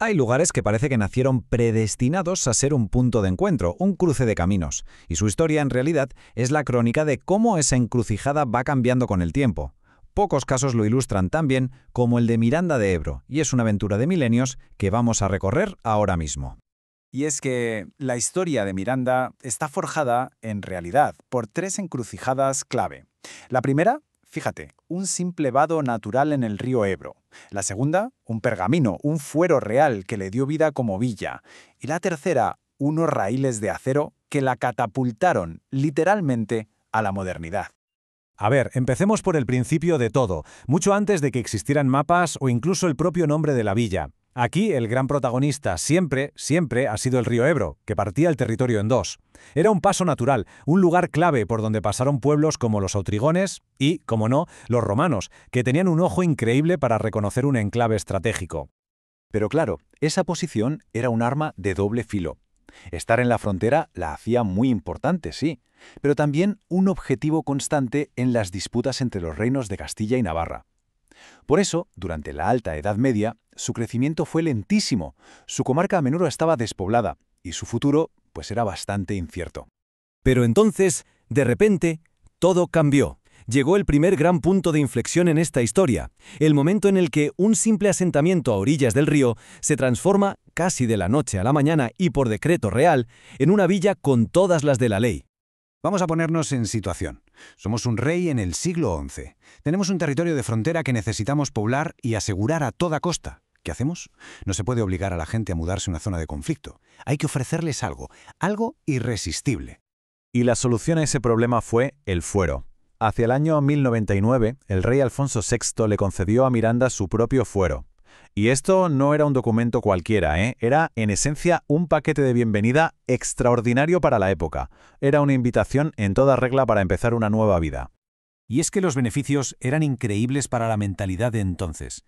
Hay lugares que parece que nacieron predestinados a ser un punto de encuentro, un cruce de caminos, y su historia en realidad es la crónica de cómo esa encrucijada va cambiando con el tiempo. Pocos casos lo ilustran tan bien como el de Miranda de Ebro, y es una aventura de milenios que vamos a recorrer ahora mismo. Y es que la historia de Miranda está forjada, en realidad, por tres encrucijadas clave. La primera, fíjate, un simple vado natural en el río Ebro. La segunda, un pergamino, un fuero real que le dio vida como villa. Y la tercera, unos raíles de acero que la catapultaron, literalmente, a la modernidad. A ver, empecemos por el principio de todo, mucho antes de que existieran mapas o incluso el propio nombre de la villa. Aquí el gran protagonista siempre ha sido el río Ebro, que partía el territorio en dos. Era un paso natural, un lugar clave por donde pasaron pueblos como los autrigones y, como no, los romanos, que tenían un ojo increíble para reconocer un enclave estratégico. Pero claro, esa posición era un arma de doble filo. Estar en la frontera la hacía muy importante, sí, pero también un objetivo constante en las disputas entre los reinos de Castilla y Navarra. Por eso, durante la Alta Edad Media, su crecimiento fue lentísimo, su comarca a menudo estaba despoblada y su futuro, pues era bastante incierto. Pero entonces, de repente, todo cambió. Llegó el primer gran punto de inflexión en esta historia, el momento en el que un simple asentamiento a orillas del río se transforma, casi de la noche a la mañana y por decreto real, en una villa con todas las de la ley. Vamos a ponernos en situación. Somos un rey en el siglo XI. Tenemos un territorio de frontera que necesitamos poblar y asegurar a toda costa. ¿Qué hacemos? No se puede obligar a la gente a mudarse a una zona de conflicto. Hay que ofrecerles algo irresistible. Y la solución a ese problema fue el fuero. Hacia el año 1099, el rey Alfonso VI le concedió a Miranda su propio fuero. Y esto no era un documento cualquiera, Era, en esencia, un paquete de bienvenida extraordinario para la época. Era una invitación en toda regla para empezar una nueva vida. Y es que los beneficios eran increíbles para la mentalidad de entonces.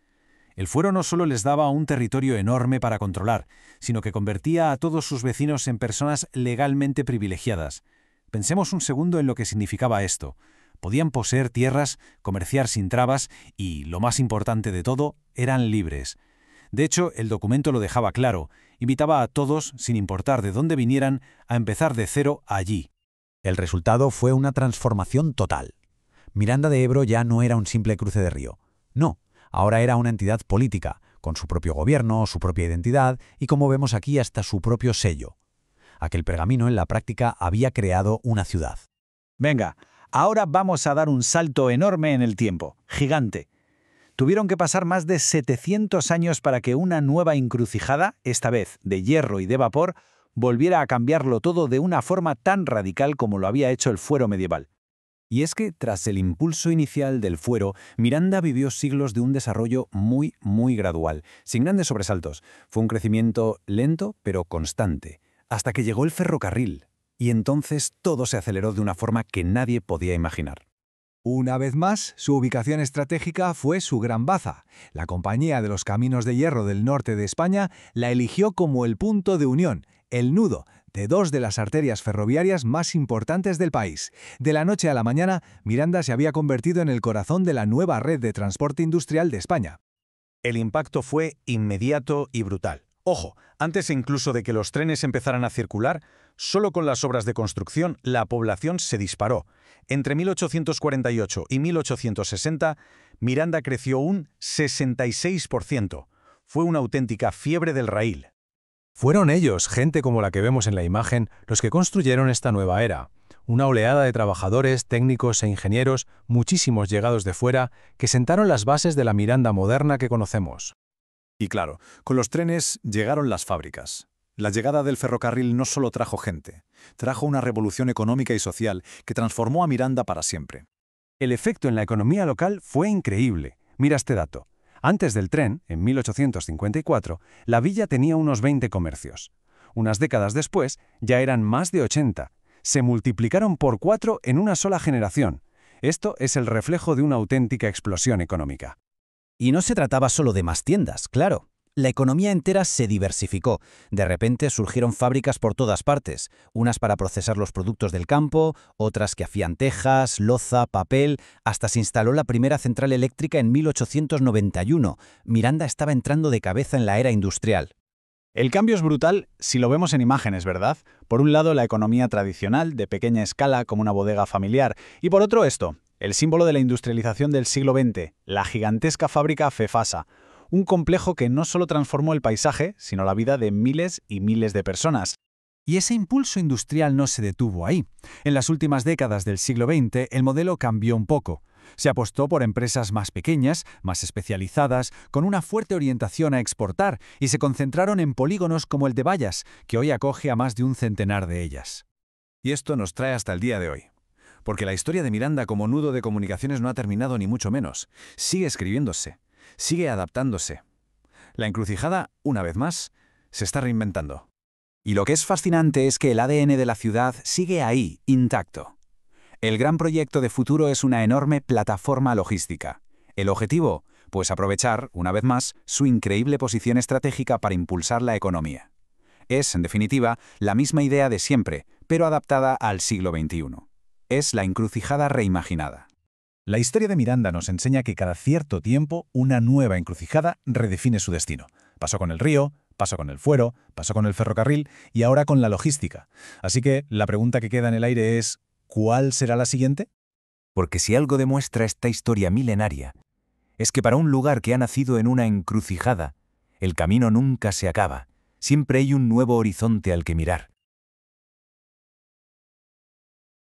El fuero no solo les daba un territorio enorme para controlar, sino que convertía a todos sus vecinos en personas legalmente privilegiadas. Pensemos un segundo en lo que significaba esto. Podían poseer tierras, comerciar sin trabas y, lo más importante de todo, eran libres. De hecho, el documento lo dejaba claro, invitaba a todos, sin importar de dónde vinieran, a empezar de cero allí. El resultado fue una transformación total. Miranda de Ebro ya no era un simple cruce de río. No, ahora era una entidad política, con su propio gobierno, su propia identidad y, como vemos aquí, hasta su propio sello. Aquel pergamino en la práctica había creado una ciudad. Venga, ahora vamos a dar un salto enorme en el tiempo, gigante. Tuvieron que pasar más de 700 años para que una nueva encrucijada, esta vez de hierro y de vapor, volviera a cambiarlo todo de una forma tan radical como lo había hecho el fuero medieval. Y es que, tras el impulso inicial del fuero, Miranda vivió siglos de un desarrollo muy gradual, sin grandes sobresaltos. Fue un crecimiento lento, pero constante, hasta que llegó el ferrocarril. Y entonces todo se aceleró de una forma que nadie podía imaginar. Una vez más, su ubicación estratégica fue su Gran Baza. La Compañía de los Caminos de Hierro del Norte de España la eligió como el punto de unión, el nudo, de dos de las arterias ferroviarias más importantes del país. De la noche a la mañana, Miranda se había convertido en el corazón de la nueva red de transporte industrial de España. El impacto fue inmediato y brutal. Ojo, antes incluso de que los trenes empezaran a circular, solo con las obras de construcción la población se disparó. Entre 1848 y 1860, Miranda creció un 66%. Fue una auténtica fiebre del raíl. Fueron ellos, gente como la que vemos en la imagen, los que construyeron esta nueva era. Una oleada de trabajadores, técnicos e ingenieros, muchísimos llegados de fuera, que sentaron las bases de la Miranda moderna que conocemos. Y claro, con los trenes llegaron las fábricas. La llegada del ferrocarril no solo trajo gente, trajo una revolución económica y social que transformó a Miranda para siempre. El efecto en la economía local fue increíble. Mira este dato. Antes del tren, en 1854, la villa tenía unos 20 comercios. Unas décadas después, ya eran más de 80. Se multiplicaron por 4 en una sola generación. Esto es el reflejo de una auténtica explosión económica. Y no se trataba solo de más tiendas, claro. La economía entera se diversificó. De repente surgieron fábricas por todas partes, unas para procesar los productos del campo, otras que hacían tejas, loza, papel, hasta se instaló la primera central eléctrica en 1891. Miranda estaba entrando de cabeza en la era industrial. El cambio es brutal si lo vemos en imágenes, ¿verdad? Por un lado, la economía tradicional, de pequeña escala, como una bodega familiar, y por otro esto, el símbolo de la industrialización del siglo XX, la gigantesca fábrica Fefasa, un complejo que no solo transformó el paisaje, sino la vida de miles y miles de personas. Y ese impulso industrial no se detuvo ahí. En las últimas décadas del siglo XX, el modelo cambió un poco. Se apostó por empresas más pequeñas, más especializadas, con una fuerte orientación a exportar, y se concentraron en polígonos como el de Vallas, que hoy acoge a más de un centenar de ellas. Y esto nos trae hasta el día de hoy. Porque la historia de Miranda como nudo de comunicaciones no ha terminado ni mucho menos. Sigue escribiéndose, sigue adaptándose. La encrucijada, una vez más, se está reinventando. Y lo que es fascinante es que el ADN de la ciudad sigue ahí, intacto. El gran proyecto de futuro es una enorme plataforma logística. ¿El objetivo? Pues aprovechar, una vez más, su increíble posición estratégica para impulsar la economía. Es, en definitiva, la misma idea de siempre, pero adaptada al siglo XXI. Es la encrucijada reimaginada. La historia de Miranda nos enseña que cada cierto tiempo una nueva encrucijada redefine su destino. Pasó con el río, pasó con el fuero, pasó con el ferrocarril y ahora con la logística. Así que la pregunta que queda en el aire es, ¿cuál será la siguiente? Porque si algo demuestra esta historia milenaria, es que para un lugar que ha nacido en una encrucijada, el camino nunca se acaba, siempre hay un nuevo horizonte al que mirar.